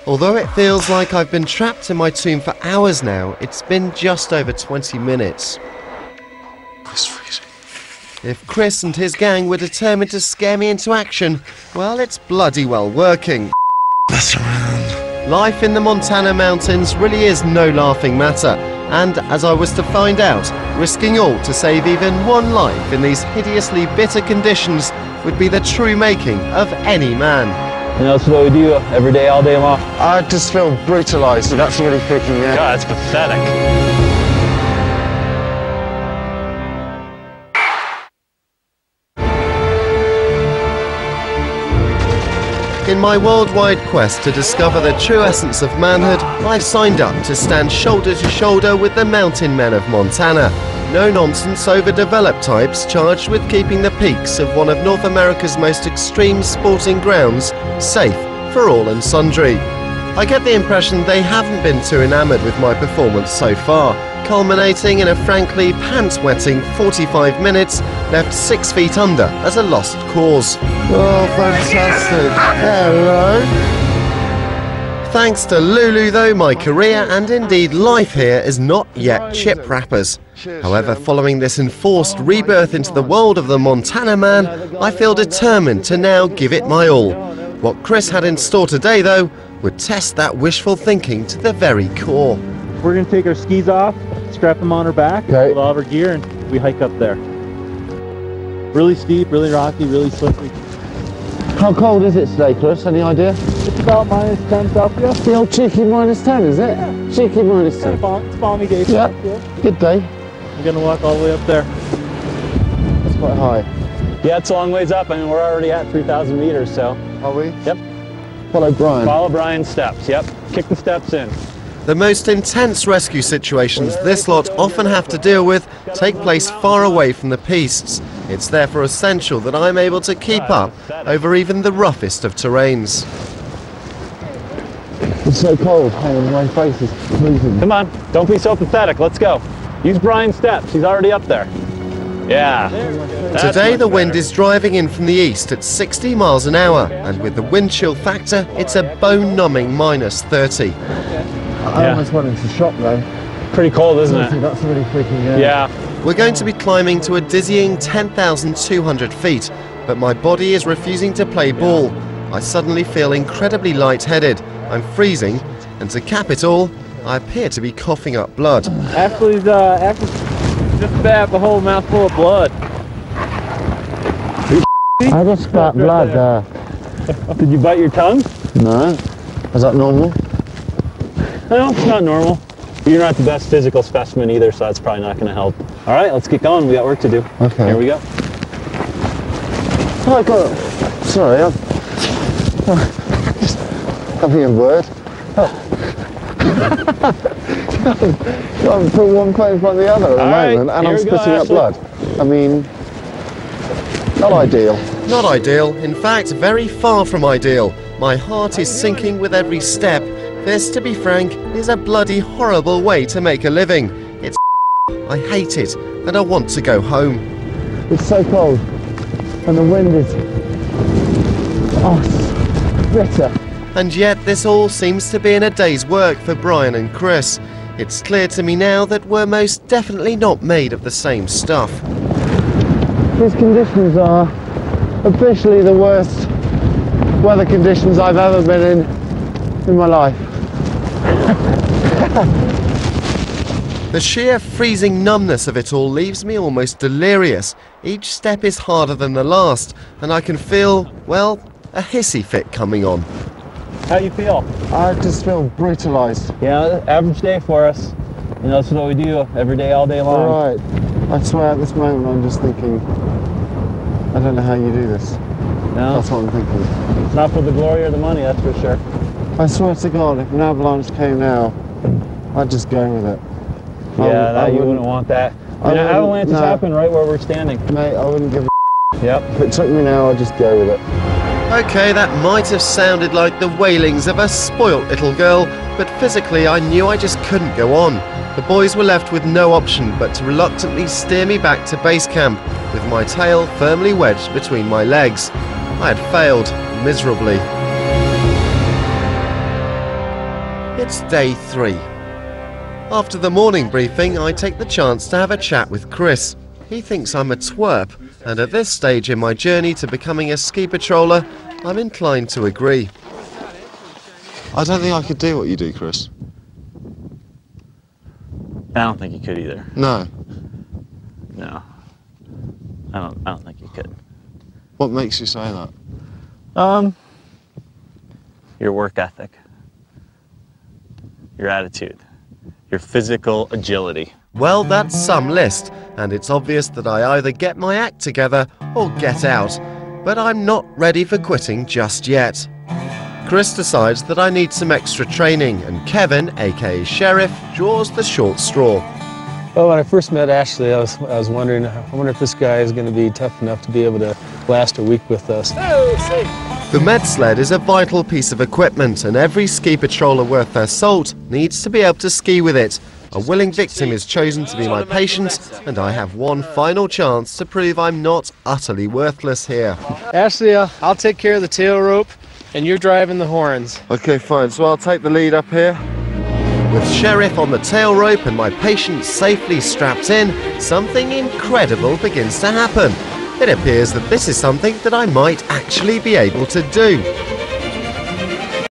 Although it feels like I've been trapped in my tomb for hours now, it's been just over 20 minutes. It's freezing. If Chris and his gang were determined to scare me into action, well, it's bloody well working. Mess around. Life in the Montana mountains really is no laughing matter, and as I was to find out, risking all to save even one life in these hideously bitter conditions would be the true making of any man. And that's what we do every day, all day long. I just feel brutalised. That's really freaking me out. God, that's pathetic. In my worldwide quest to discover the true essence of manhood, I've signed up to stand shoulder to shoulder with the mountain men of Montana. No-nonsense, overdeveloped types charged with keeping the peaks of one of North America's most extreme sporting grounds safe for all and sundry. I get the impression they haven't been too enamoured with my performance so far, culminating in a frankly pants-wetting 45 minutes left 6 feet under as a lost cause. Oh, fantastic. Hello. Thanks to Lulu though, my career and indeed life here is not yet chip wrappers. However, following this enforced rebirth into the world of the Montana man, I feel determined to now give it my all. What Chris had in store today though would test that wishful thinking to the very core. We're going to take our skis off, strap them on our back, Okay. with all of our gear, and we hike up there. Really steep, really rocky, really slippery. How cold is it today, Chris? Any idea? It's about -10 Celsius. The old cheeky -10, is it? Yeah. Cheeky -10. It's balmy day. Yeah. Good day. We're going to walk all the way up there. That's quite high. Yeah, it's a long ways up. I mean, we're already at 3,000 meters, so. Are we? Yep. Follow Brian. Follow Brian's steps, yep. Kick the steps in. The most intense rescue situations this lot often have to deal with take place far away from the pistes. It's therefore essential that I'm able to keep up over even the roughest of terrains. It's so cold. Hang on, my face is freezing. Come on, don't be so pathetic. Let's go. Use Brian's steps. He's already up there. Yeah. Today the wind is driving in from the east at 60 miles an hour, and with the wind chill factor, it's a bone-numbing -30. I almost went into shock though. Pretty cold, isn't it? That's really freaking Yeah. We're going to be climbing to a dizzying 10,200 feet, but my body is refusing to play ball. I suddenly feel incredibly lightheaded, I'm freezing, and to cap it all, I appear to be coughing up blood. Ashley's just about the whole mouthful of blood. I just spat blood there. Did you bite your tongue? No. Is that normal? No, it's not normal. You're not the best physical specimen either, so that's probably not going to help. All right, let's get going. We got work to do. Okay. Here we go. Oh, I got it. Sorry, I'm just having a word. I'm putting one foot in front of the other at the moment, and I'm spitting up blood. I mean, not ideal. Not ideal, in fact, very far from ideal. My heart is sinking with every step. This, to be frank, is a bloody horrible way to make a living. It's I hate it, and I want to go home. It's so cold, and the wind is bitter. And yet this all seems to be in a day's work for Brian and Chris. It's clear to me now that we're most definitely not made of the same stuff. These conditions are officially the worst weather conditions I've ever been in my life. The sheer freezing numbness of it all leaves me almost delirious. Each step is harder than the last, and I can feel, well, a hissy fit coming on. How you feel? I just feel brutalised. Yeah, average day for us. You know, that's what we do every day, all day long. All right. I swear at this moment I'm just thinking, I don't know how you do this. No, That's what I'm thinking. it's not for the glory or the money, that's for sure. I swear to God, if an avalanche came now, I'd just go with it. Yeah, you wouldn't want that. I mean, avalanches happen right where we're standing. Mate, I wouldn't give a Yep. If it took me now, I'd just go with it. Okay, that might have sounded like the wailings of a spoilt little girl, but physically I knew I just couldn't go on. The boys were left with no option but to reluctantly steer me back to base camp, with my tail firmly wedged between my legs. I had failed miserably. It's day 3. After the morning briefing, I take the chance to have a chat with Chris. He thinks I'm a twerp, and at this stage in my journey to becoming a ski patroller, I'm inclined to agree. I don't think I could do what you do, Chris. I don't think you could either. No. No. I don't think you could. What makes you say that? Your work ethic, your attitude, your physical agility. Well, that's some list, and it's obvious that I either get my act together or get out. But I'm not ready for quitting just yet. Chris decides that I need some extra training, and Kevin, aka Sheriff, draws the short straw. Well, when I first met Ashley, I was wondering, I wonder if this guy is going to be tough enough to be able to last a week with us. The med sled is a vital piece of equipment, and every ski patroller worth their salt needs to be able to ski with it. A willing victim is chosen to be my patient, and I have one final chance to prove I'm not utterly worthless here. Ashley, I'll take care of the tail rope, and you're driving the horns. Okay, fine. So I'll take the lead up here. With Sheriff on the tail rope and my patient safely strapped in, something incredible begins to happen. It appears that this is something that I might actually be able to do.